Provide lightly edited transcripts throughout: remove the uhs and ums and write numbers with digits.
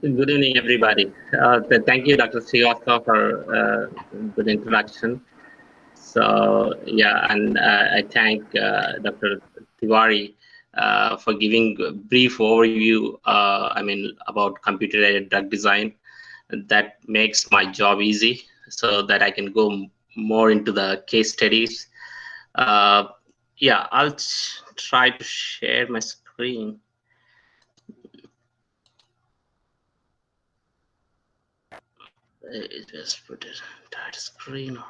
Good evening, everybody. Thank you, Dr. Srivastava, for good introduction. So, yeah, and I thank Dr. Tiwari for giving a brief overview, about computer-aided drug design. That makes my job easy so that I can go more into the case studies. Uh, yeah, I'll try to share my screen. Just put it that screen.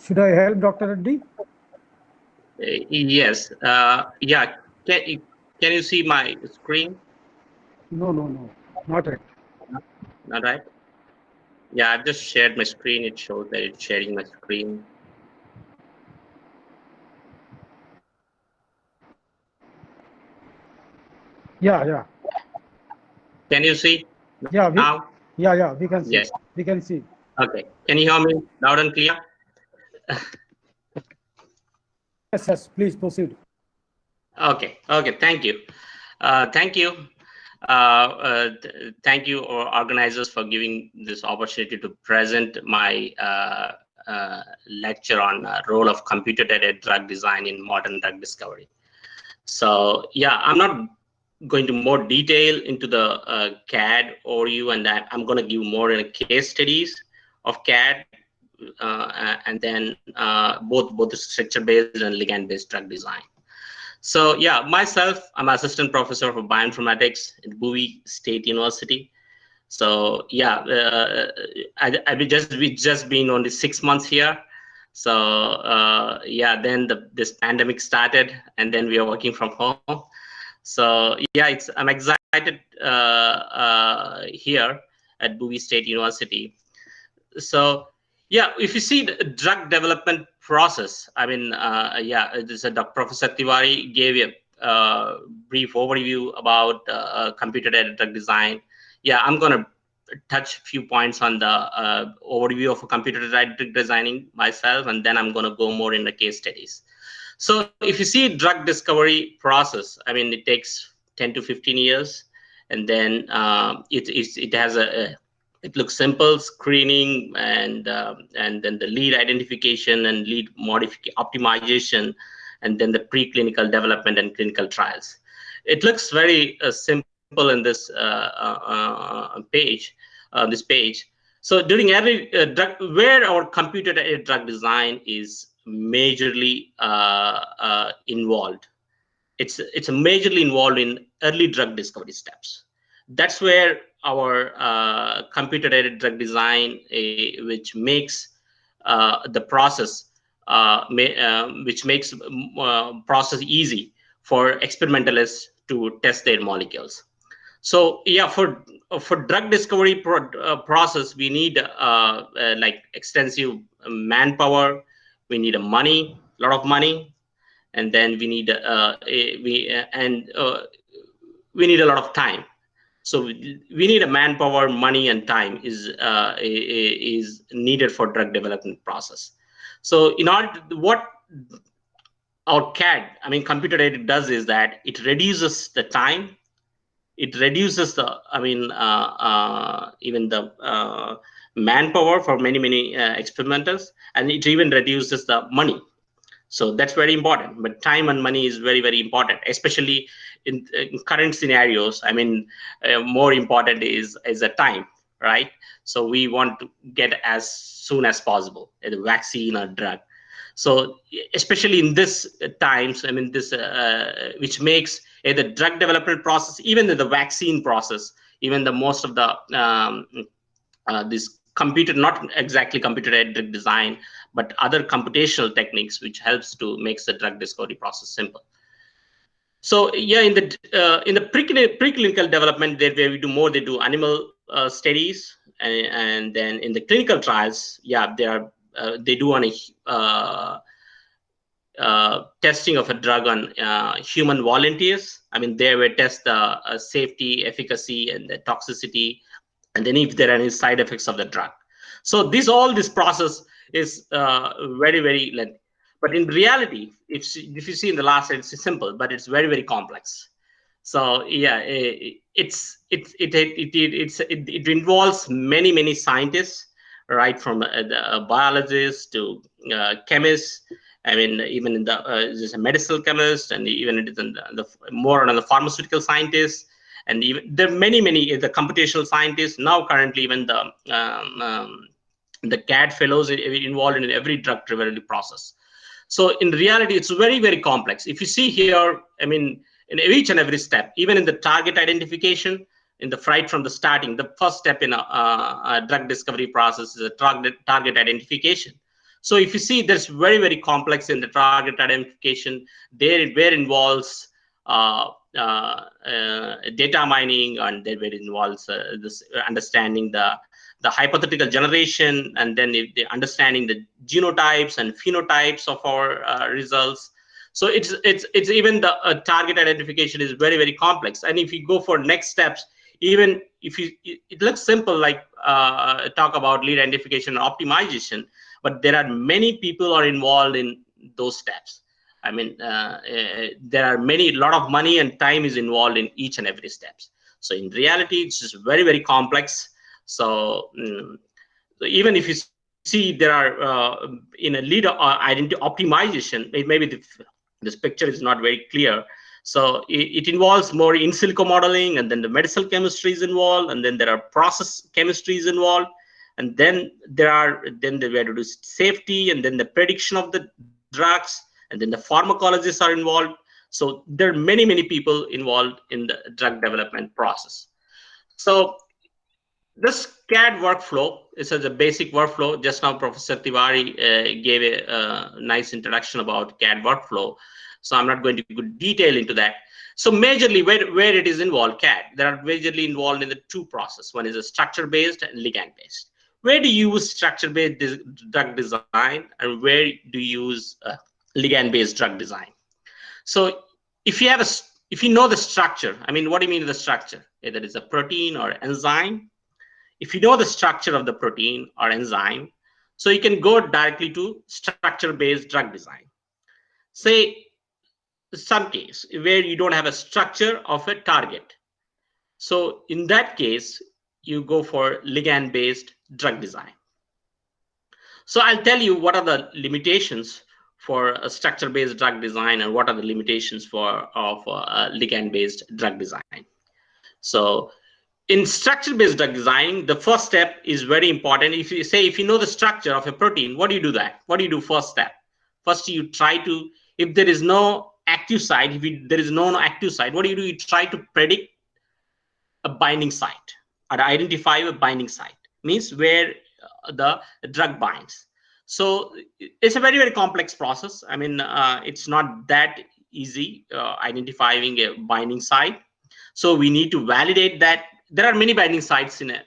Should I help Dr. Reddy? Yes. Yeah. Can you see my screen? No, not yet. Not right. Yeah, I've just shared my screen. It shows that it's sharing my screen. Yeah. Can you see? Yeah, Now? we can see. Yes. We can see. Okay. Can you hear me loud and clear? Yes, please proceed. Okay. Thank you. Thank you. Thank you, organizers, for giving this opportunity to present my lecture on role of computer-aided drug design in modern drug discovery. So yeah, I'm not going to more detail into the CAD overview, and I'm going to give more in case studies of CAD, and then both the structure-based and ligand-based drug design. So yeah, myself, I'm assistant professor of bioinformatics at Bowie State University. So yeah, we just been only 6 months here. So yeah, then this pandemic started, and then we are working from home. So yeah, I'm excited here at Bowie State University. So yeah, if you see the drug development process, yeah, Professor Tiwari gave a brief overview about computer-aided drug design. Yeah, I'm gonna touch a few points on the overview of computer-aided drug designing myself, and then I'm gonna go more in the case studies. So if you see drug discovery process, it takes 10 to 15 years, and then it has it looks simple: screening, and then the lead identification and lead optimization, and then the preclinical development and clinical trials. It looks very simple in this this page. So during every drug, where our computer-aided drug design is majorly involved, it's majorly involved in early drug discovery steps. That's where our computer-aided drug design, which makes the process, which makes process easy for experimentalists to test their molecules. So yeah, for drug discovery process, we need like extensive manpower. We need a lot of money, and then we need we need a lot of time. So we need a manpower, money, and time is needed for drug development process. So in order what our CAD, computer aided, does is that it reduces the time, it reduces the even the manpower for many experimenters, and it even reduces the money. So that's very important. But time and money is very important, especially in current scenarios. More important is the time, right? So we want to get as soon as possible a vaccine or drug. So especially in this times, this which makes the drug development process, even the vaccine process, even the most of the this computer, not exactly computer aided drug design, but other computational techniques which helps to make the drug discovery process simple. So yeah, in the preclinical development, where we do more, they do animal studies, and then in the clinical trials, yeah, they do on a testing of a drug on human volunteers. They will test the safety, efficacy, and the toxicity, and then if there are any side effects of the drug. So all this process is very lengthy. But in reality, if you see in the last slide, it's simple, but it's very, very complex. So yeah, it involves many scientists, right, from the biologists to chemists. I mean, even in the there's a medicinal chemist, and even it is in the more on the pharmaceutical scientists, and even there are many the computational scientists now. Currently, even the CAD fellows involved in every drug development process. So in reality, it's very, very complex. If you see here, I mean, in each and every step, even in the target identification, in the right from the starting, the first step in a drug discovery process is a target identification. So if you see, there's very, very complex in the target identification. There it where involves data mining, and there where it involves this understanding the hypothetical generation, and then the understanding the genotypes and phenotypes of our results. So it's even the target identification is very, very complex. And if you go for next steps, even if it looks simple, like talk about lead identification and optimization, but there are many people are involved in those steps. I mean, there are a lot of money and time is involved in each and every steps. So in reality, it's just very, very complex. So even if you see, there are in a lead identity optimization, maybe this picture is not very clear. So it involves more in silico modeling, and then the medicinal chemistry is involved, and then there are process chemistries involved, and then they have to do safety, and then the prediction of the drugs, and then the pharmacologists are involved. So there are many people involved in the drug development process. So this CAD workflow is a basic workflow. Just now, Professor Tiwari gave a nice introduction about CAD workflow. So I'm not going to go detail into that. So majorly where it is involved, CAD, they are majorly involved in the two process. One is a structure-based and ligand-based. Where do you use structure-based drug design, and where do you use ligand-based drug design? So if you know the structure, I mean, what do you mean the structure? Either it's a protein or enzyme. If you know the structure of the protein or enzyme, so you can go directly to structure-based drug design. Say some case where you don't have a structure of a target. So in that case, you go for ligand-based drug design. So I'll tell you what are the limitations for a structure-based drug design, and what are the limitations of ligand-based drug design. So in structure-based drug design, the first step is very important. If you know the structure of a protein, what do you do that? What do you do first step? First, you try to, if there is no active site, there is no active site, what do? You try to predict a binding site, or identify a binding site, means where the drug binds. So it's a very, very complex process. I mean, it's not that easy identifying a binding site. So we need to validate that. There are many binding sites in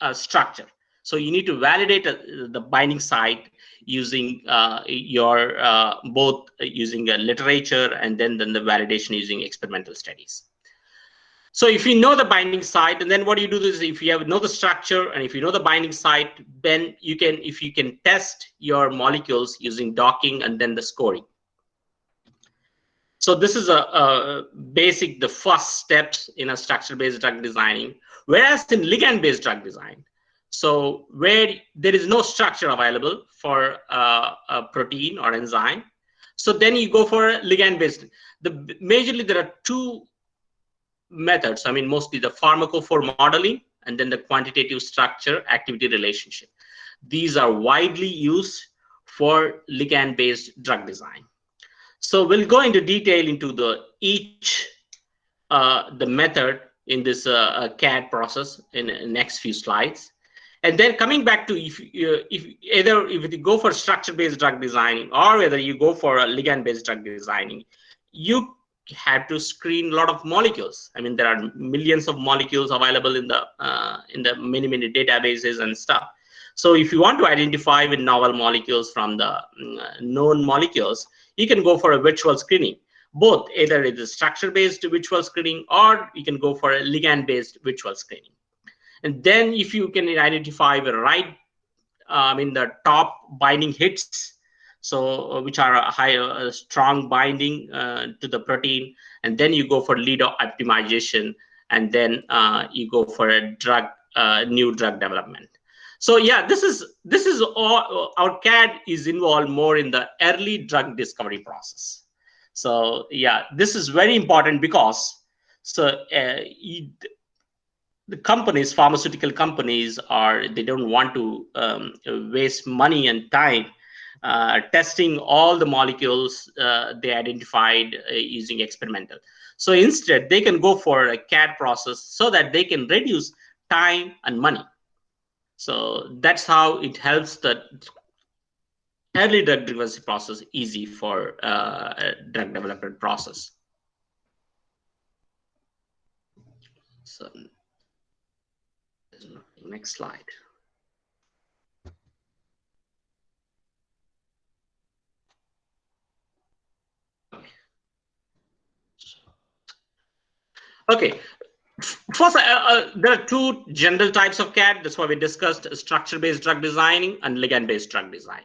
a structure. So you need to validate the binding site using both using literature, and then the validation using experimental studies. So if you know the binding site, and then what you do is, if you know the structure and if you know the binding site, then you can test your molecules using docking and then the scoring. So this is the first steps in a structure-based drug designing. Whereas in ligand-based drug design, so where there is no structure available for a protein or enzyme, so then you go for ligand-based. Majorly there are two methods. I mean, mostly the pharmacofor modeling, and then the quantitative structure activity relationship. These are widely used for ligand-based drug design. So we'll go into detail into the method in this CAD process in the next few slides. And then coming back to if you go for structure-based drug designing, or whether you go for a ligand-based drug designing, you have to screen a lot of molecules. I mean, there are millions of molecules available in the many databases and stuff. So if you want to identify with novel molecules from the known molecules, you can go for a virtual screening. Both, either it is structure-based virtual screening, or you can go for a ligand-based virtual screening. And then if you can identify the right, the top binding hits, so which are a high strong binding to the protein, and then you go for lead optimization, and then you go for a drug new drug development. So yeah, this is all. Our CAD is involved more in the early drug discovery process. So yeah, this is very important because the companies, pharmaceutical companies, they don't want to waste money and time testing all the molecules they identified using experimental. So instead, they can go for a CAD process so that they can reduce time and money. So that's how it helps the early drug discovery process easy for drug development process. So next slide. Okay. First, there are two general types of CAD. That's why we discussed structure-based drug designing and ligand-based drug design.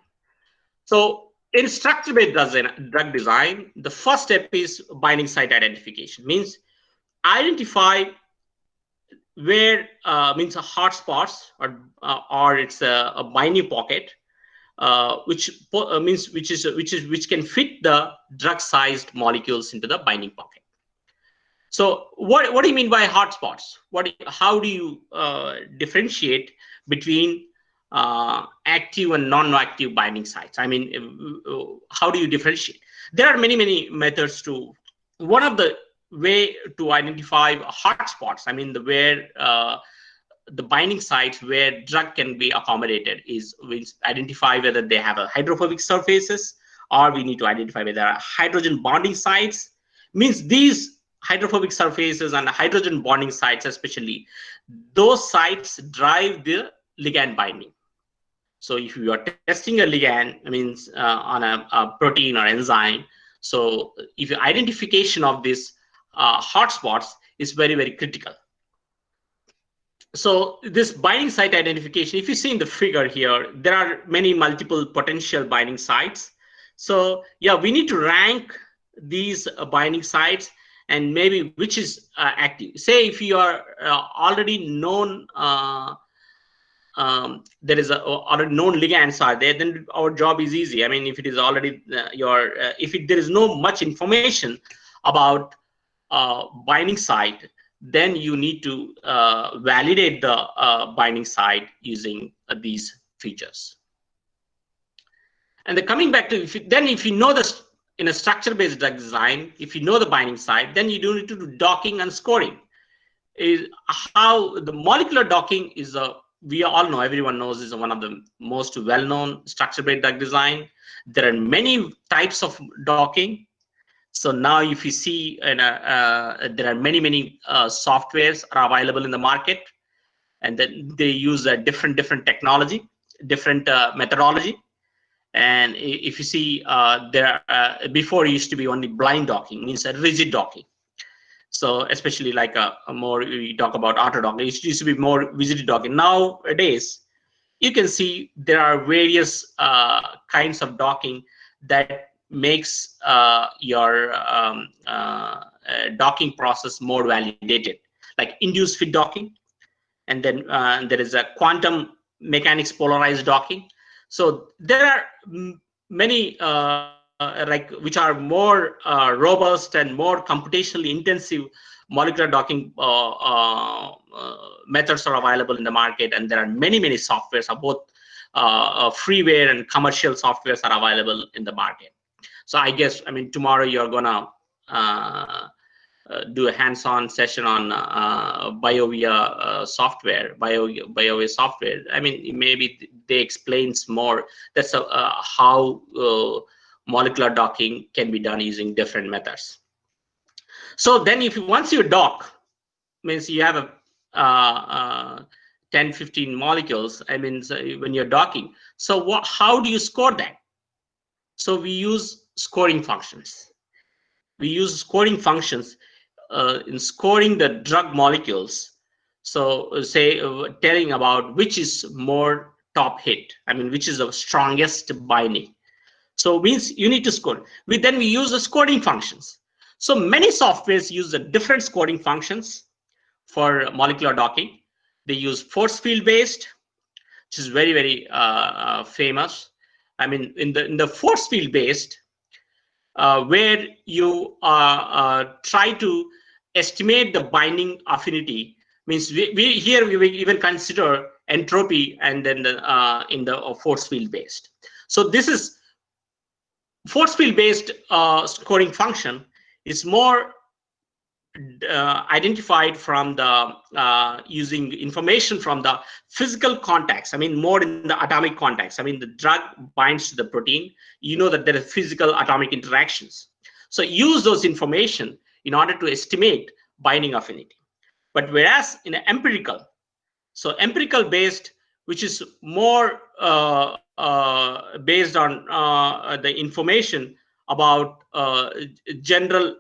So in structure-based drug design, the first step is binding site identification. Means identify where means a hotspots or it's a binding pocket, which can fit the drug-sized molecules into the binding pocket. So what do you mean by hotspots? How do you differentiate between active and non-active binding sites? I mean, how do you differentiate? There are many methods to. One of the way to identify hotspots, I mean, where the binding sites where drug can be accommodated is we identify whether they have a hydrophobic surfaces, or we need to identify whether there are hydrogen bonding sites. Means these hydrophobic surfaces and hydrogen bonding sites, especially those sites drive the ligand binding. So if you are testing a ligand, means on a protein or enzyme, so if your identification of these hotspots is very critical. So this binding site identification, if you see in the figure here, there are multiple potential binding sites. So yeah, we need to rank these binding sites and maybe which is active. Say if you are already known, there is already known ligands are there, then our job is easy. I mean, if it is already there is no much information about binding site, then you need to validate the binding site using these features. And then coming back to, if you know this in a structure-based drug design, if you know the binding site, then you don't need to do docking and scoring. Is how the molecular docking is we all know, everyone knows, is one of the most well-known structure-based drug design. There are many types of docking. So now if you see, there are many softwares are available in the market, and then they use a different technology, different methodology. And if you see, before it used to be only blind docking, means a rigid docking. So especially like more, we talk about auto docking, it used to be more rigid docking. Nowadays, you can see there are various kinds of docking that makes your docking process more validated, like induced fit docking, and then there is a quantum mechanics polarized docking. So there are many which are more robust and more computationally intensive molecular docking methods are available in the market, and there are many softwares of both freeware and commercial softwares are available in the market. So I guess, I mean, tomorrow you're gonna do a hands-on session on BioVia software, BioVia software. I mean, maybe they explains more. That's how molecular docking can be done using different methods. So then, once you dock, means you have a 10-15 molecules. I mean, so when you're docking, so how do you score that? So we use scoring functions. We use scoring functions in scoring the drug molecules. So say telling about which is more top hit. I mean, which is the strongest binding. So means you need to score. Then we use the scoring functions. So many softwares use the different scoring functions for molecular docking. They use force field based, which is very, very famous. I mean, in the force field based, where you try to estimate the binding affinity, means here we will even consider entropy, and then in the force field based. So this is force field based scoring function is more identified from the using information from the physical contacts. I mean, more in the atomic contacts. I mean, the drug binds to the protein. You know that there are physical atomic interactions. So use those information in order to estimate binding affinity. But whereas in empirical, so empirical based, which is more based on the information about general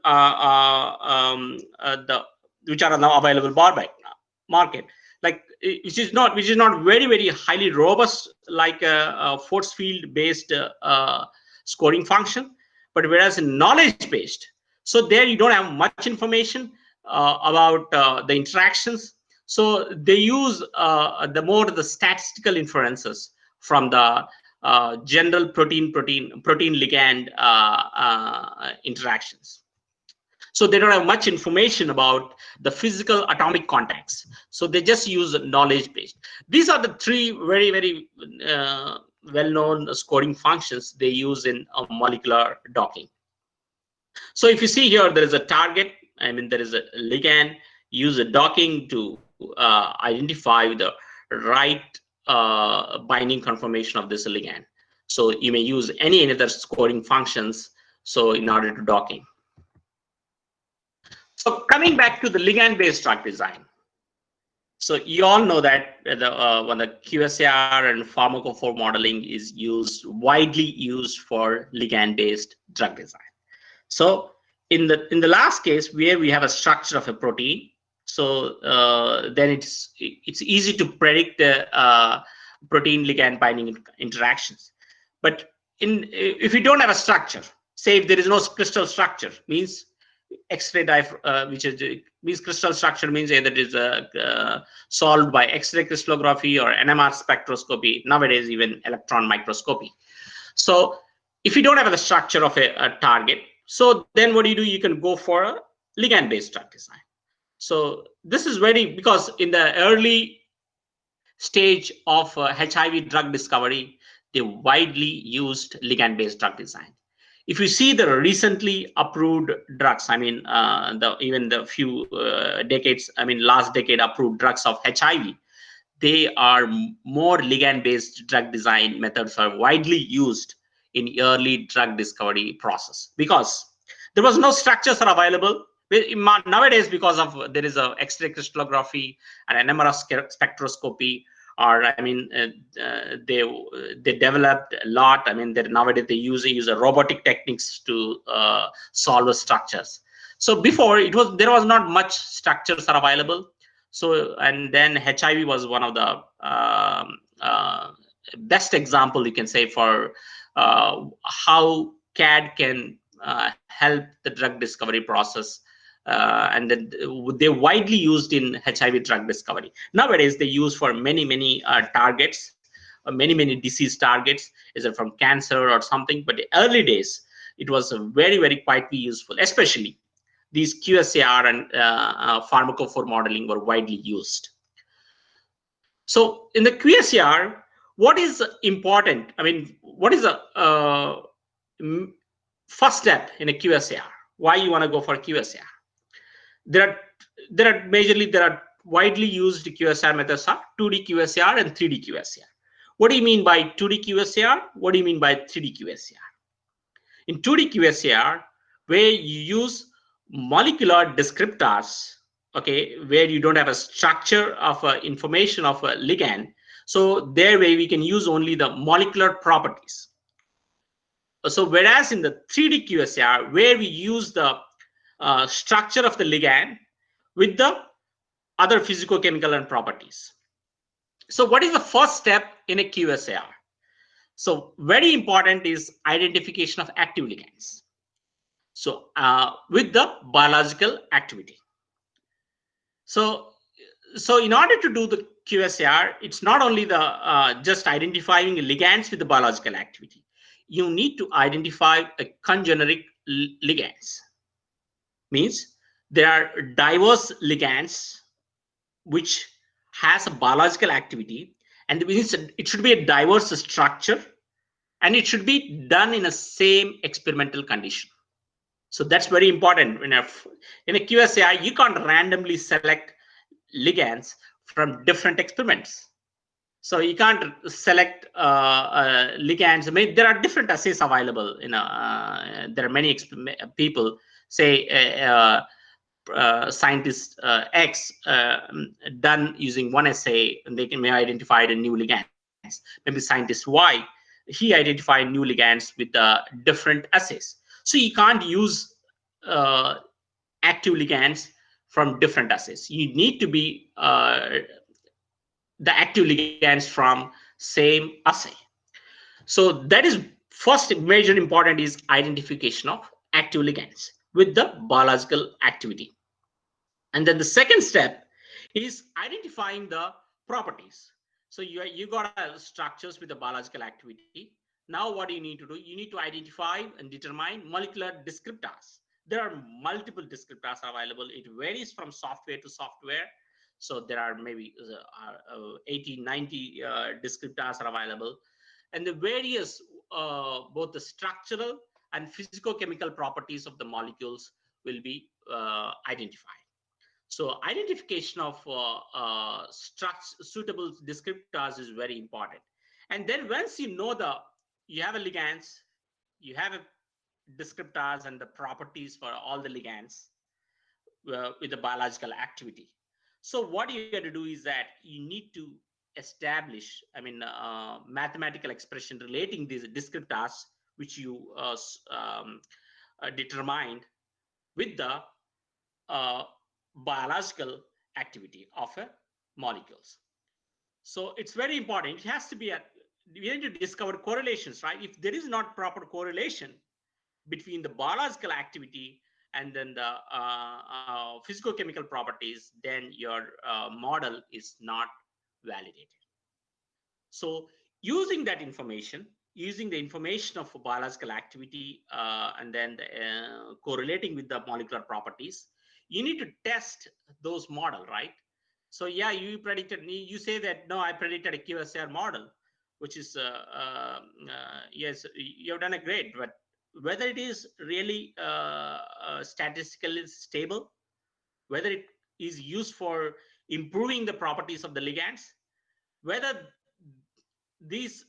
the which are now available market, like which is not very, very highly robust like a force field based scoring function. But whereas in knowledge based, so there you don't have much information about the interactions. So they use the statistical inferences from the general protein ligand interactions. So they don't have much information about the physical atomic contacts. So they just use knowledge based. These are the three very, very well-known scoring functions they use in molecular docking. So if you see here, there is a target. I mean, there is a ligand. Use a docking to identify the right binding conformation of this ligand. So you may use any other scoring functions so in order to docking. So coming back to the ligand-based drug design. So you all know that when the QSAR and pharmacofor modeling is widely used for ligand-based drug design. So in the last case, where we have a structure of a protein, so then it's easy to predict the protein ligand binding interactions. But if you don't have a structure, say if there is no crystal structure, means X-ray means crystal structure means either it is solved by X-ray crystallography or NMR spectroscopy. Nowadays, even electron microscopy. So if you don't have the structure of a target, so then what do? You can go for a ligand-based drug design. So this is because in the early stage of HIV drug discovery, they widely used ligand-based drug design. If you see the recently approved drugs, I mean, even the few decades, I mean, last decade approved drugs of HIV, they are more ligand-based drug design methods are widely used in early drug discovery process because there was no structures are available. Nowadays, because of there is a X-ray crystallography and NMR spectroscopy, or I mean, they developed a lot. I mean, nowadays they use a robotic techniques to solve the structures. So before there was not much structures are available. So and then HIV was one of the best example you can say for how CAD can help the drug discovery process. And then they're widely used in HIV drug discovery. Nowadays, they use for many targets, many disease targets, is it from cancer or something? But the early days, it was very quietly useful, especially these QSAR and pharmacofor modeling were widely used. So in the QSAR, what is important? I mean, what is the first step in a QSAR? Why you want to go for QSAR? There are widely used QSAR methods are 2D QSAR and 3D QSAR. What do you mean by 2D QSAR? What do you mean by 3D QSAR? In 2D QSAR, where you use molecular descriptors, okay, where you don't have a structure of information of a ligand, so there way we can use only the molecular properties. So whereas in the 3D QSAR, where we use the structure of the ligand with the other physicochemical and properties. So what is the first step in a QSAR? So very important is identification of active ligands. So with the biological activity. So in order to do the QSAR, it's not only the just identifying ligands with the biological activity. You need to identify a congeneric ligands. Means there are diverse ligands which has a biological activity, and it should be a diverse structure, and it should be done in a same experimental condition. So that's very important. In a QSAR, you can't randomly select ligands from different experiments. So you can't select ligands. I mean, there are different assays available. There are many people say scientist X done using one assay, and they may identify a new ligands. Maybe scientist Y, he identified new ligands with different assays. So you can't use uh, active ligands from different assays. You need to be the active ligands from same assay. So that is first major important is identification of active ligands with the biological activity. And then the second step is identifying the properties. So you got structures with the biological activity. Now what do you need to do? You need to identify and determine molecular descriptors. There are multiple descriptors available. It varies from software to software. So there are maybe 80, 90 descriptors are available. And the various, both the structural and physicochemical properties of the molecules will be identified. So identification of suitable descriptors is very important. And then once you know you have a ligands, you have a descriptors and the properties for all the ligands with the biological activity. So what you have to do is that you need to establish, mathematical expression relating these descriptors, which you determined with the biological activity of a molecules. So it's very important. It has to be we need to discover correlations, right? If there is not proper correlation between the biological activity and then the physicochemical properties, then your model is not validated. So using that information, using the information of biological activity and then correlating with the molecular properties, you need to test those model, right? So yeah, you say that, no, I predicted a QSR model, which is, yes, you have done a great, but whether it is really statistically stable, whether it is used for improving the properties of the ligands, whether this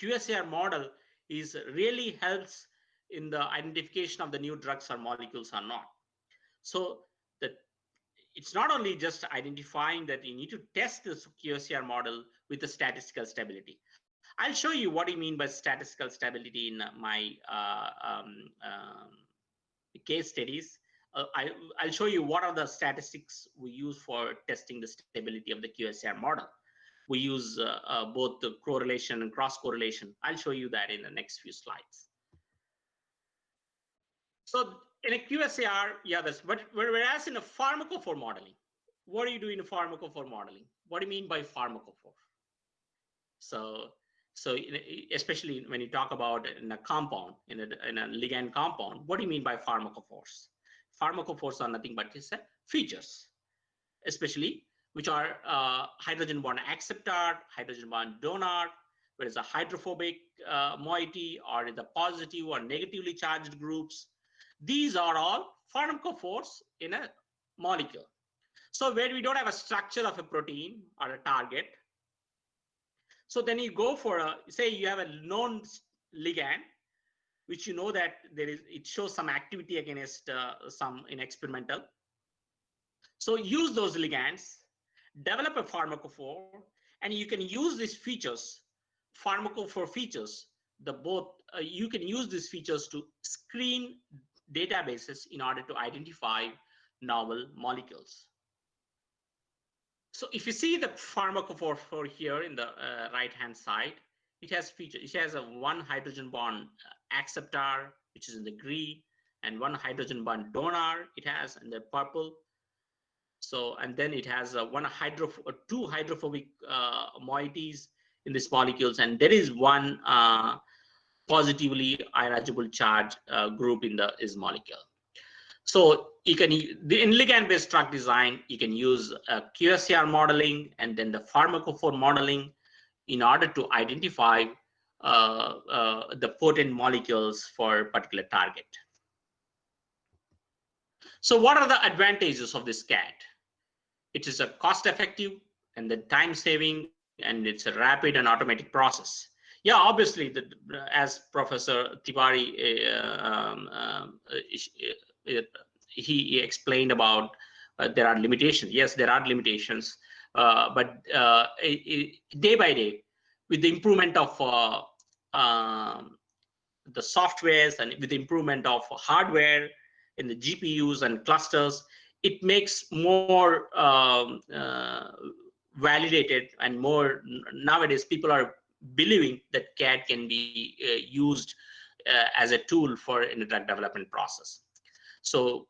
QSAR model is really helps in the identification of the new drugs or molecules or not. So that it's not only just identifying that you need to test this QSAR model with the statistical stability. I'll show you what do you mean by statistical stability in my case studies. I'll show you what are the statistics we use for testing the stability of the QSAR model. We use both the correlation and cross correlation. I'll show you that in the next few slides. So in a QSAR, yeah, that's but whereas in a pharmacofor modeling, what do you do in a pharmacofor modeling? What do you mean by pharmacofor? So especially when you talk about in a compound, in a ligand compound, what do you mean by pharmacophores? Pharmacophores are nothing but just features, especially which are hydrogen bond acceptor, hydrogen bond donor, where is a hydrophobic moiety, or the positive or negatively charged groups. These are all pharmacophores in a molecule. So where we don't have a structure of a protein or a target, so then you go for say you have a known ligand, which you know that it shows some activity against some in experimental. So use those ligands, develop a pharmacophore, and you can use these features, pharmacophore features, you can use these features to screen databases in order to identify novel molecules. So if you see the pharmacophore here in the right hand side, it has features. It has a one hydrogen bond acceptor, which is in the green, and one hydrogen bond donor. It has in the purple. So, and then it has two hydrophobic moieties in these molecules, and there is one positively ionizable charge group in this molecule. So you can, in ligand-based drug design, you can use QSAR modeling and then the pharmacofor modeling in order to identify the potent molecules for a particular target. So what are the advantages of this CAD? It is a cost-effective and the time-saving, and it's a rapid and automatic process. Yeah, obviously, as Professor Tiwari he explained about, there are limitations. Yes, there are limitations, but day by day, with the improvement of the softwares and with the improvement of hardware in the GPUs and clusters, it makes more validated and more. Nowadays, people are believing that CAD can be used as a tool for in the drug development process. So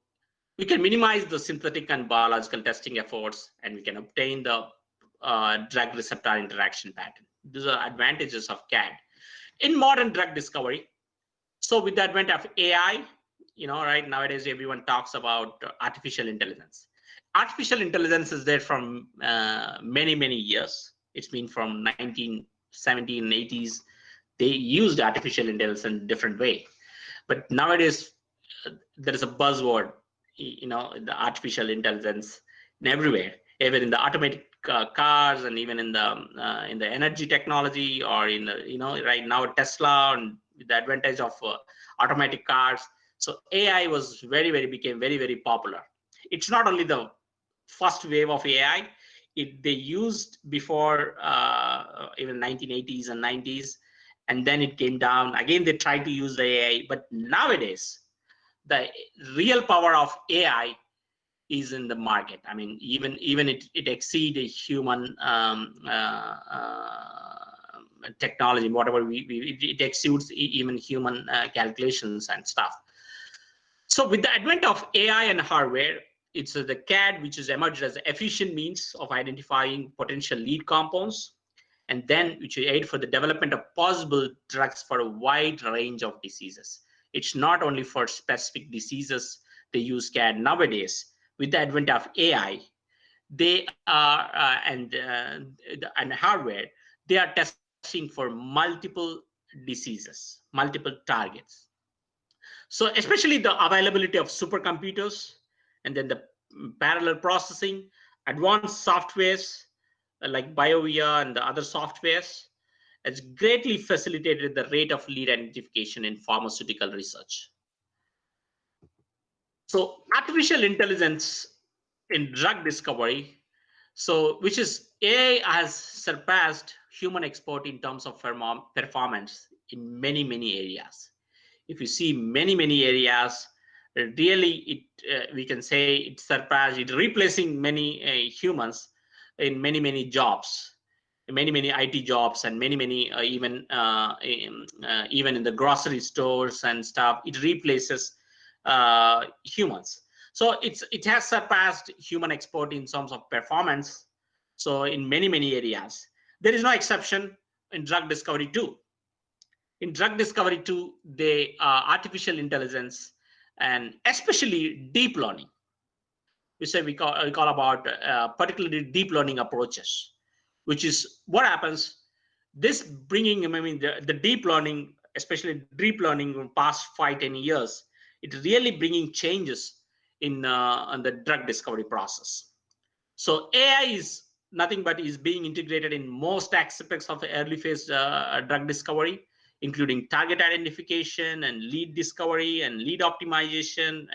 we can minimize the synthetic and biological testing efforts, and we can obtain the drug receptor interaction pattern. These are advantages of CAD. In modern drug discovery, so with the advent of AI, right nowadays everyone talks about artificial intelligence. Artificial intelligence is there from many, many years. It's been from 1970s and 80s. They used artificial intelligence in a different way. But nowadays, there is a buzzword, the artificial intelligence in everywhere, even in the automatic cars, and even in the energy technology, or in the, right now Tesla, and the advantage of automatic cars. So AI became very, very popular. It's not only the first wave of AI. They used before even 1980s and 90s, and then it came down. Again, they tried to use the AI, but nowadays, the real power of AI is in the market. I mean, even it exceeds a human technology, whatever it exceeds even human calculations and stuff. So with the advent of AI and hardware, it's the CAD, which has emerged as an efficient means of identifying potential lead compounds, and then which will aid for the development of possible drugs for a wide range of diseases. It's not only for specific diseases they use CAD nowadays. With the advent of AI, they are and hardware, they are testing for multiple diseases, multiple targets. So especially the availability of supercomputers, and then the parallel processing, advanced softwares like BioVia and the other softwares, has greatly facilitated the rate of lead identification in pharmaceutical research. So artificial intelligence in drug discovery, so which is AI has surpassed human expert in terms of performance in many, many areas. If you see many areas, really we can say it surpassed, it replacing many humans in many jobs, many IT jobs, and many even in the grocery stores and stuff. It replaces humans. So it has surpassed human expert in terms of performance. So in many areas, there is no exception in drug discovery too. In drug discovery too, they artificial intelligence, and especially deep learning. We call about particularly deep learning approaches, which is what happens. This bringing, I mean, the deep learning, especially deep learning in past 5-10 years, it's really bringing changes in the drug discovery process. So AI is nothing but is being integrated in most aspects of the early phase drug discovery, including target identification and lead discovery and lead optimization,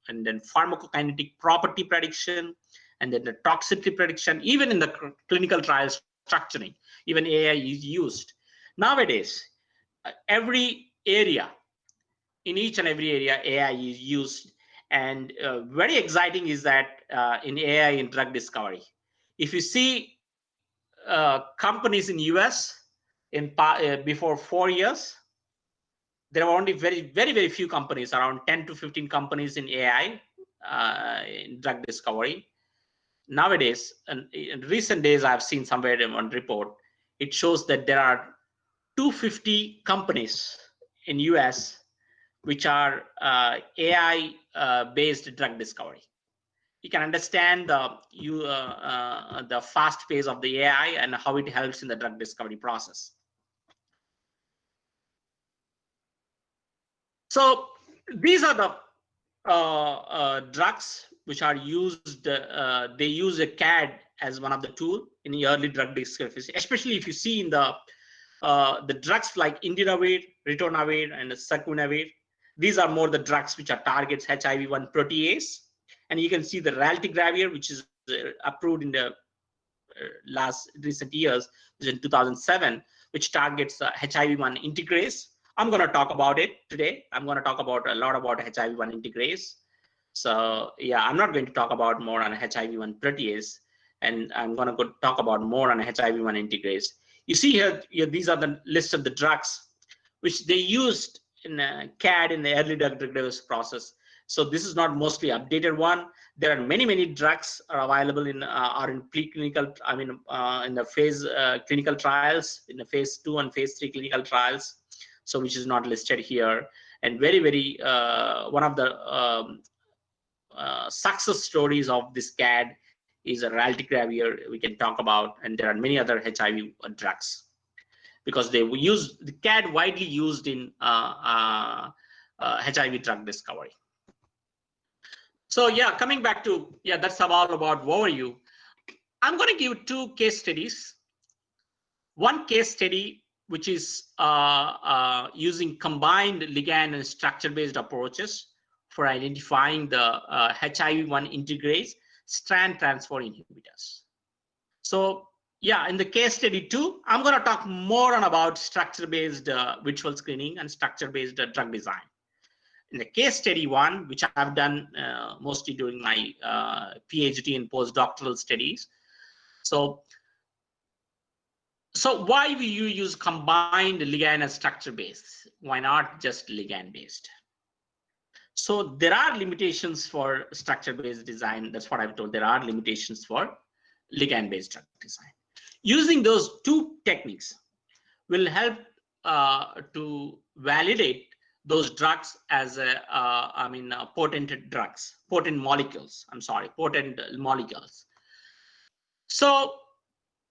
and then pharmacokinetic property prediction, and then the toxicity prediction. Even in the clinical trial structuring, even AI is used. Nowadays, every area, in each and every area, AI is used. And very exciting is that in AI in drug discovery, if you see companies in US, in before 4 years, there were only very few companies, around 10 to 15 companies in AI, in drug discovery. Nowadays, and in recent days, I've seen somewhere in one report, it shows that there are 250 companies in US which are AI based drug discovery. You can understand the fast pace of the AI and how it helps in the drug discovery process. So these are the drugs which are used. They use a CAD as one of the tool in the early drug discovery, especially if you see in the drugs like indinavir, ritonavir, and sacubitril. These are more the drugs which are targets HIV-1 protease, and you can see the raltegravir, which is approved in the recent years, which is in 2007, which targets HIV-1 integrase. I'm going to talk about it today. I'm going to talk about a lot about HIV-1 integrase. So yeah, I'm not going to talk about more on HIV-1 protease, and I'm going to talk about more on HIV-1 integrase. You see here, these are the list of the drugs which they used in CAD in the early drug discovery process. So this is not mostly updated one. There are many drugs are available in are in preclinical. I mean, in the phase clinical trials, in the phase 2 and phase 3 clinical trials. So which is not listed here. And very one of the success stories of this CAD is a raltegravir we can talk about, and there are many other HIV drugs because they use the CAD widely used in HIV drug discovery. So yeah, coming back to, that's all about overview. I'm going to give 2 case studies. One case study which is using combined ligand and structure-based approaches for identifying the HIV-1 integrase strand transfer inhibitors. So yeah, in the case study 2, I'm going to talk more on about structure-based virtual screening and structure-based drug design. In the case study 1, which I've done mostly during my PhD and postdoctoral studies. So why will you use combined ligand and structure-based? Why not just ligand-based? So there are limitations for structure-based design. That's what I've told. There are limitations for ligand-based drug design. Using those 2 techniques will help to validate those drugs as potent drugs, potent molecules. Potent molecules. So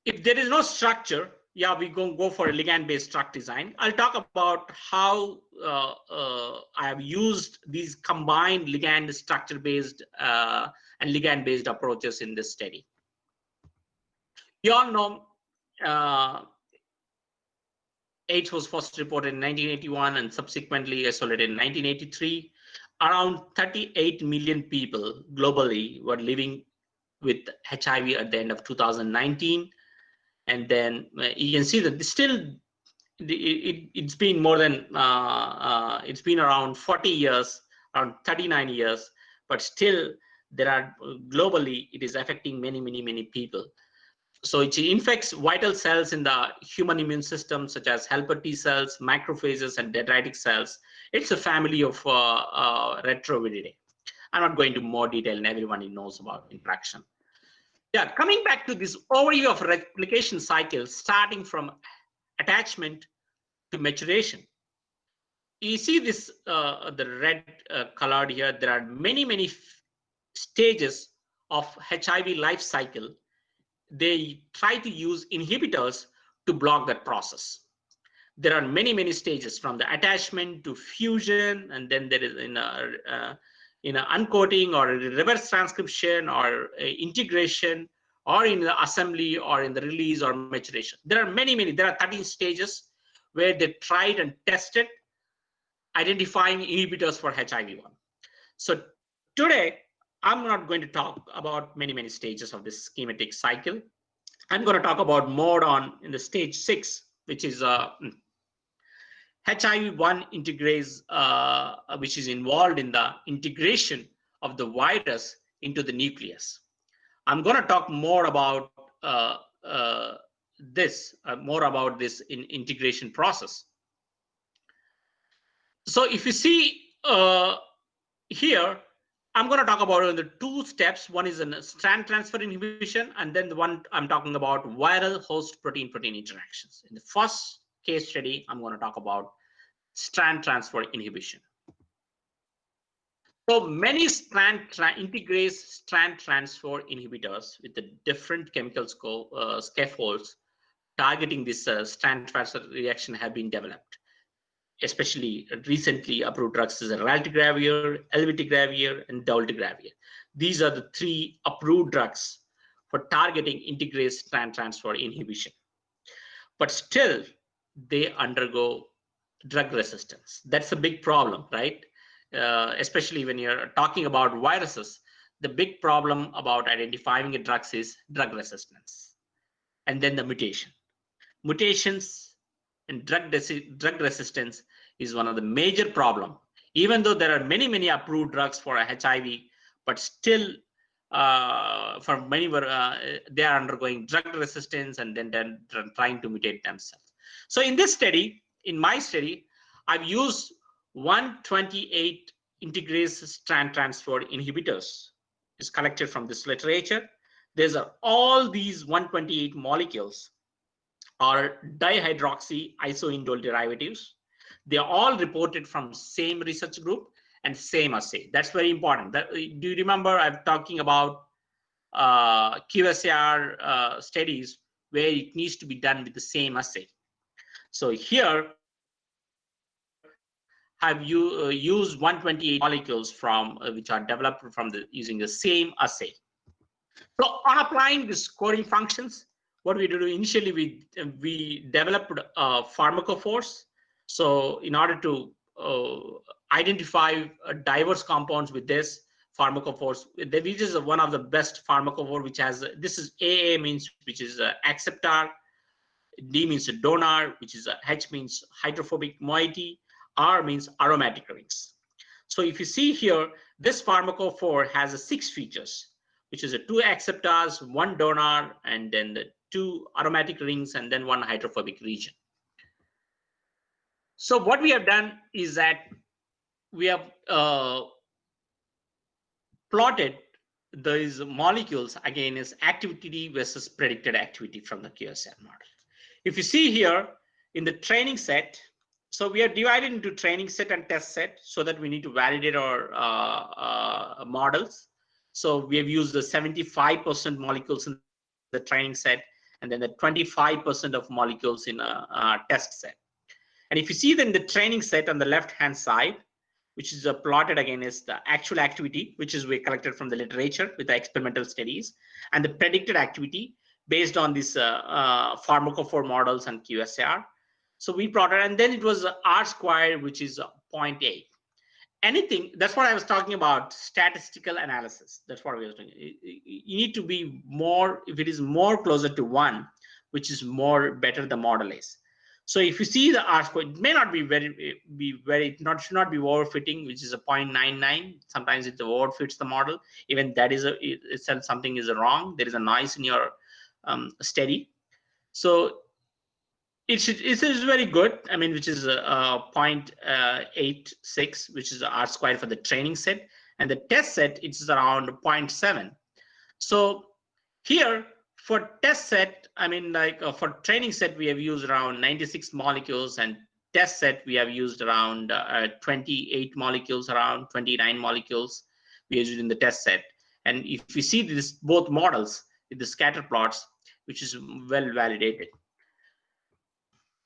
if there is no structure, we're going to go for a ligand-based drug design. I'll talk about how I have used these combined ligand structure-based and ligand-based approaches in this study. You all know AIDS was first reported in 1981 and subsequently isolated in 1983. Around 38 million people globally were living with HIV at the end of 2019. And then you can see that it's been more than, it's been around 40 years, around 39 years, but still there are globally, it is affecting many people. So it infects vital cells in the human immune system, such as helper T cells, macrophages, and dendritic cells. It's a family of retroviridae. I'm not going into more detail, and everyone knows about interaction. Yeah, coming back to this overview of replication cycle, starting from attachment to maturation. You see this, the red colored here. There are many stages of HIV life cycle. They try to use inhibitors to block that process. There are many stages, from the attachment to fusion, and then there is in a uncoating or a reverse transcription or integration, or in the assembly or in the release or maturation. There are many. There are 13 stages where they tried and tested identifying inhibitors for HIV-1. So today, I'm not going to talk about many stages of this schematic cycle. I'm going to talk about more in the stage 6, which is HIV-1 integrase, which is involved in the integration of the virus into the nucleus. I'm going to talk more about this, more about this in integration process. So if you see here, I'm going to talk about the two steps. One is in strand transfer inhibition, and then the one I'm talking about viral host protein-protein interactions. In the first case study, I'm going to talk about strand transfer inhibition. So many integrase strand transfer inhibitors with the different chemical scaffolds targeting this strand transfer reaction have been developed. Especially recently approved drugs is raltegravir, elvitegravir, and dolutegravir. These are the three approved drugs for targeting integrase strand transfer inhibition. But still, they undergo drug resistance. That's a big problem, right? Especially when you're talking about viruses, the big problem about identifying a drug is drug resistance. And then the mutation. Mutations and drug resistance is one of the major problem. Even though there are many approved drugs for HIV, but still for many they are undergoing drug resistance and then they're trying to mutate themselves. So in this study, in my study, I've used 128 integrase strand transfer inhibitors. It's collected from this literature. There's all these 128 molecules are dihydroxy isoindole derivatives. They are all reported from same research group and same assay. That's very important. Do you remember I'm talking about QSAR studies where it needs to be done with the same assay? So here have you used 128 molecules from which are developed from using the same assay. So on applying the scoring functions, what we do initially, we developed pharmacophores. So in order to identify diverse compounds with this pharmacophores, this is one of the best pharmacophore, which has this is AA means which is acceptor, D means donor, which is H means hydrophobic moiety, R means aromatic rings. So if you see here, this pharmacophore has 6 features, which is 2 acceptors, 1 donor, and then the 2 aromatic rings, and then 1 hydrophobic region. So what we have done is that we have plotted these molecules again as activity versus predicted activity from the QSAR model. If you see here in the training set, so we are divided into training set and test set so that we need to validate our models. So we have used the 75% molecules in the training set and then the 25% of molecules in a test set. And if you see then the training set on the left-hand side, which is plotted again is the actual activity, which is we collected from the literature with the experimental studies, and the predicted activity based on these pharmacophore models and QSAR. So we plotted, and then it was R squared, which is 0.8. Anything, that's what I was talking about, statistical analysis. That's what we were doing. You need to be more, if it is more closer to 1, which is more better the model is. So if you see the R squared, it may not be should not be overfitting, which is a 0.99. Sometimes it overfits the model. Even that is itself something is wrong. There is a noise in your study. So it is very good. I mean, which is 0.86, which is R squared for the training set, and the test set it's around 0.7. So here for test set, I mean, like for training set, we have used around 96 molecules, and test set we have used around 28 molecules, around 29 molecules we used in the test set. And if you see this both models with the scatter plots, which is well validated.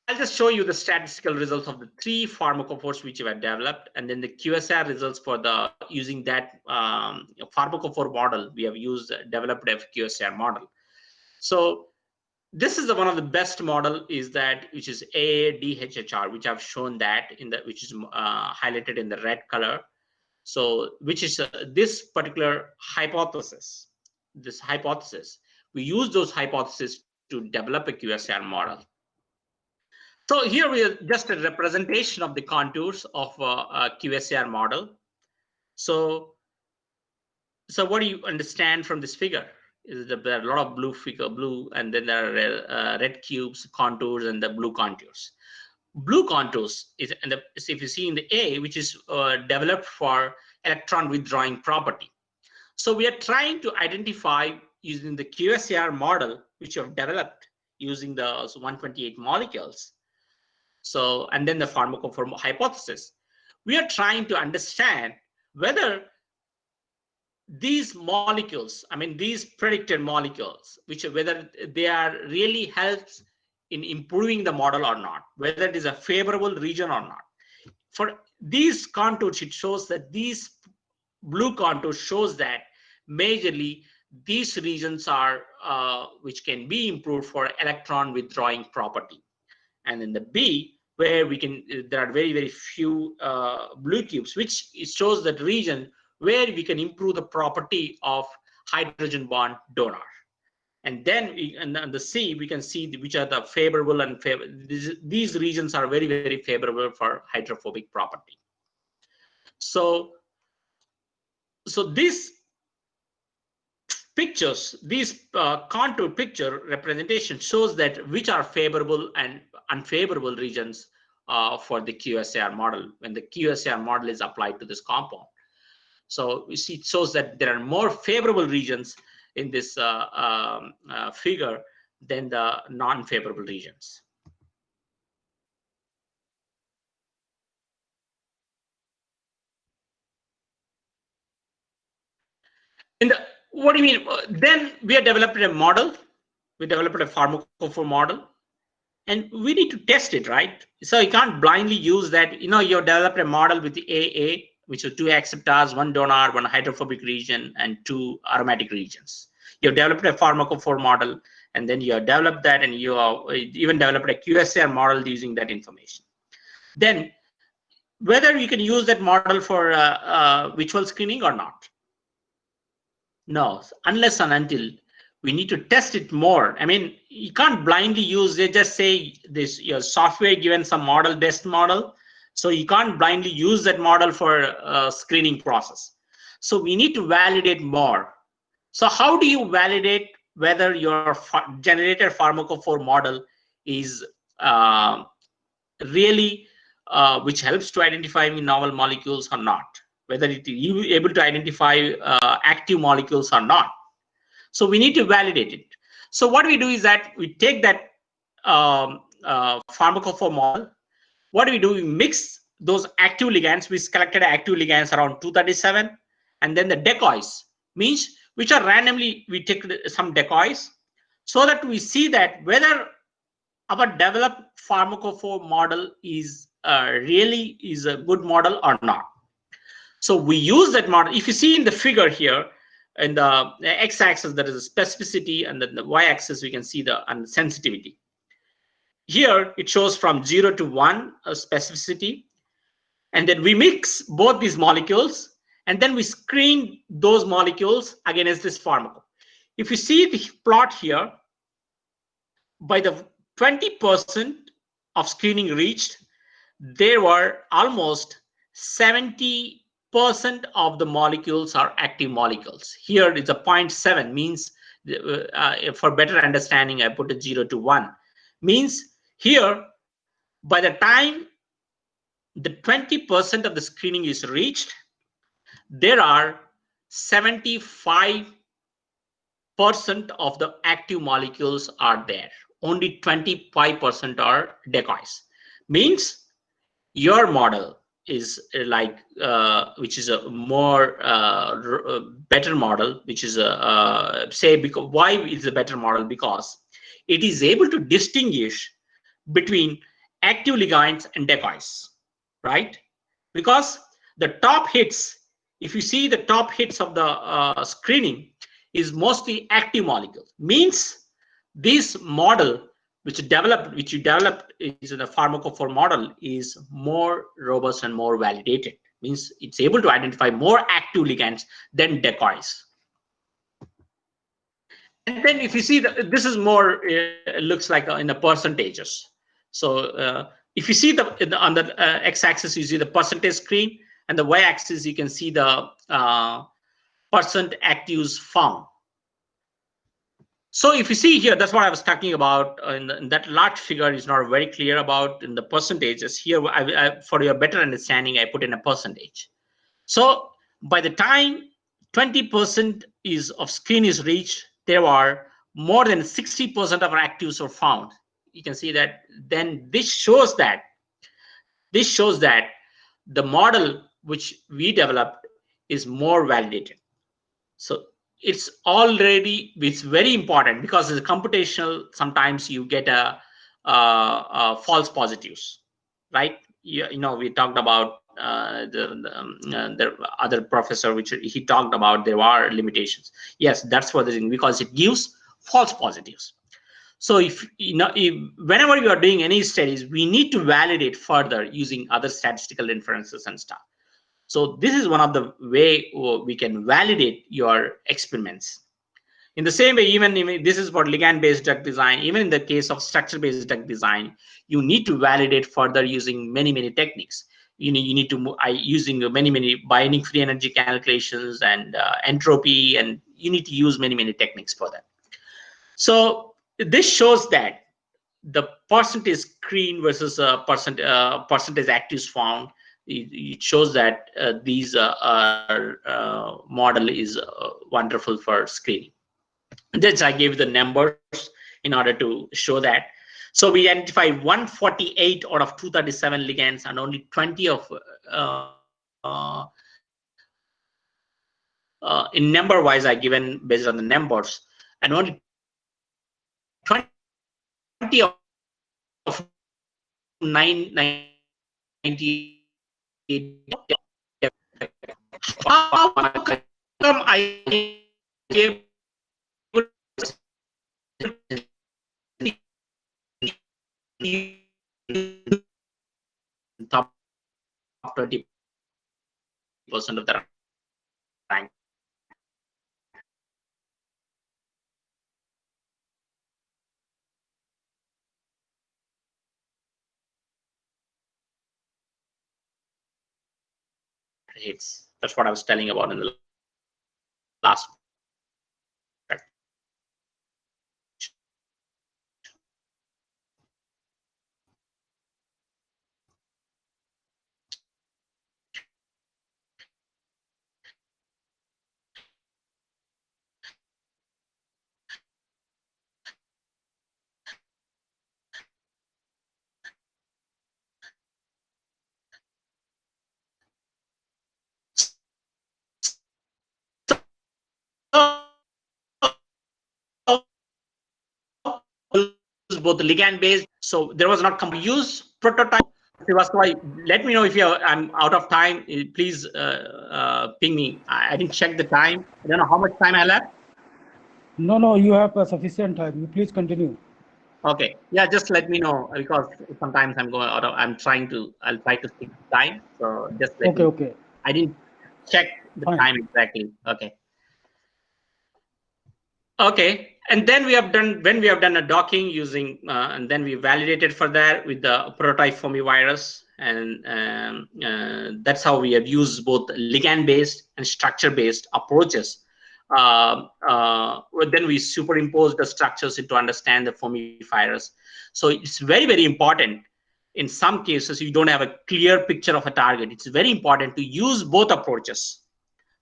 I'll just show you the statistical results of the 3 pharmacophores which were developed, and then the QSAR results for the using that pharmacophore model. We have developed a QSAR model. So this is one of the best model is that which is AADHHR, which I've shown that in the which is highlighted in the red color. So which is this particular hypothesis. This hypothesis, we use those hypotheses to develop a QSAR model. So here we are just a representation of the contours of a QSAR model. So what do you understand from this figure? There are a lot of blue, and then there are red cubes, contours, and the blue contours. Blue contours is, and if you see in the A, which is developed for electron withdrawing property. So we are trying to identify using the QSAR model, which we have developed using the 128 molecules. So, and then the pharmacofor hypothesis. We are trying to understand whether these molecules, I mean, these predicted molecules, which whether they are really helps in improving the model or not, whether it is a favorable region or not. For these contours, it shows that these blue contours shows that majorly these regions are which can be improved for electron withdrawing property. And in the B, where we can, there are very, very few blue cubes, which shows that region where we can improve the property of hydrogen bond donor. And then on the C, we can see which are the favorable and these regions are very, very favorable for hydrophobic property. So these pictures, these contour picture representation shows that which are favorable and unfavorable regions for the QSAR model when the QSAR model is applied to this compound. So we see it shows that there are more favorable regions in this figure than the non-favorable regions. And what do you mean? Then we have developed a model. We developed a pharmacofor model, and we need to test it, right? So you can't blindly use that. You developed a model with the AA, which are 2 acceptors, 1 donor, 1 hydrophobic region, and 2 aromatic regions. You've developed a pharmacofor model, and then you have developed that, and you have even developed a QSAR model using that information. Then, whether you can use that model for visual screening or not. No, unless and until we need to test it more. I mean, you can't blindly use it, just say this, your software given some model-based model. So you can't blindly use that model for a screening process. So we need to validate more. So how do you validate whether your generated pharmacophore model is really, which helps to identify novel molecules or not? Whether it is able to identify active molecules or not. So we need to validate it. So what we do is that we take that pharmacophore model. What do? We mix those active ligands. We collected active ligands around 237, and then the decoys means which are randomly, we take some decoys so that we see that whether our developed pharmacophore model is really is a good model or not. So we use that model. If you see in the figure here, in the x-axis, there is a specificity, and then the y-axis, we can see the sensitivity. Here, it shows from 0 to 1 specificity. And then we mix both these molecules, and then we screen those molecules against this pharmacophore. If you see the plot here, by the 20% of screening reached, there were almost 70% of the molecules are active molecules. Here is a 0.7, means for better understanding, I put a 0 to 1. Means here, by the time the 20% of the screening is reached, there are 75% of the active molecules are there. Only 25% are decoys. Means your model is like which is a more better model, which is a say, because why is a better model? Because it is able to distinguish between active ligands and decoys, right? Because the top hits, if you see the top hits of the screening, is mostly active molecules. Means this model which you developed is in a pharmacophore model is more robust and more validated. Means it's able to identify more active ligands than decoys. And then if you see this is more looks like in the percentages. So if you see on the x-axis, you see the percentage screen, and the y-axis you can see the percent actives found. So if you see here, that's what I was talking about. In that large figure is not very clear about in the percentages. Here, for your better understanding, I put in a percentage. So by the time 20% is of screen is reached, there are more than 60% of our actives are found. You can see that. Then this shows that the model which we developed is more validated. So it's very important because it's computational. Sometimes you get false positives, right? We talked about the other professor, which he talked about. There are limitations. Yes, that's what the thing, because it gives false positives. So whenever you are doing any studies, we need to validate further using other statistical inferences and stuff. So this is one of the way we can validate your experiments. In the same way, even this is for ligand-based drug design. Even in the case of structure-based drug design, you need to validate further using many techniques. You need to using many binding free energy calculations and entropy, and you need to use many techniques for that. So this shows that the percentage screen versus percentage actives found, it shows that these model is wonderful for screening. That's I gave the numbers in order to show that. So we identify 148 out of 237 ligands, and only 20 of in number wise I given based on the numbers, and only 20 of 998. How come I gave top 20% of the rank? Hits. That's what I was telling about in the last. Both ligand based, so there was not use prototype. Let me know if I'm out of time. Please ping me. I didn't check the time. I don't know how much time I left. No, you have sufficient time. You please continue. Okay, yeah, just let me know, because sometimes I'm going out of. I'll try to stick to time. So just let me. Okay. I didn't check the time exactly. Okay, and then when we have done a docking using, and then we validated for that with the prototype formivirus, and that's how we have used both ligand-based and structure-based approaches. Then we superimpose the structures to understand the formivirus. So it's very important. In some cases, you don't have a clear picture of a target. It's very important to use both approaches,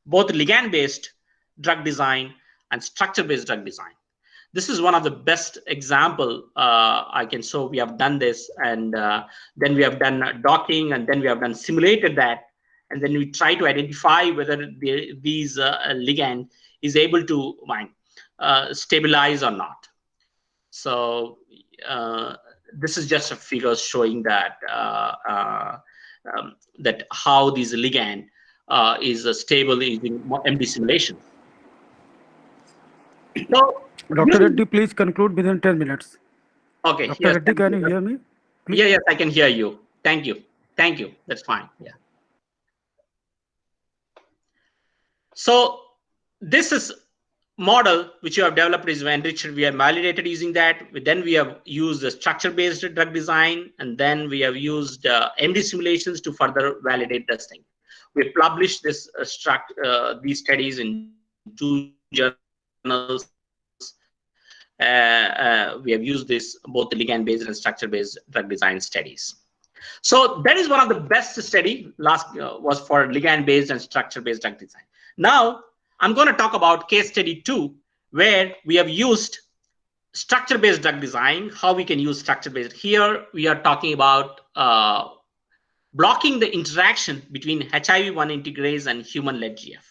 both ligand-based drug design and structure-based drug design. This is one of the best example I can show. We have done this, and then we have done docking, and then we have done simulated that, and then we try to identify whether these ligand is able to stabilize or not. So this is just a figure showing that that how these ligand is stable using MD simulation. So, Dr. Reddy, please conclude within 10 minutes. Okay. Dr. Yes, Reddy, can you hear me? Please? Yes, I can hear you. Thank you. That's fine. Yeah. So this is model which you have developed is enriched. We have validated using that. Then we have used the structure-based drug design, and then we have used MD simulations to further validate this thing. We published this these studies in 2 journals, we have used this both the ligand-based and structure-based drug design studies. So that is one of the best study. Last was for ligand-based and structure-based drug design. Now I'm going to talk about case study 2, where we have used structure-based drug design. How we can use structure-based. Here we are talking about blocking the interaction between HIV-1 integrase and human-led GF.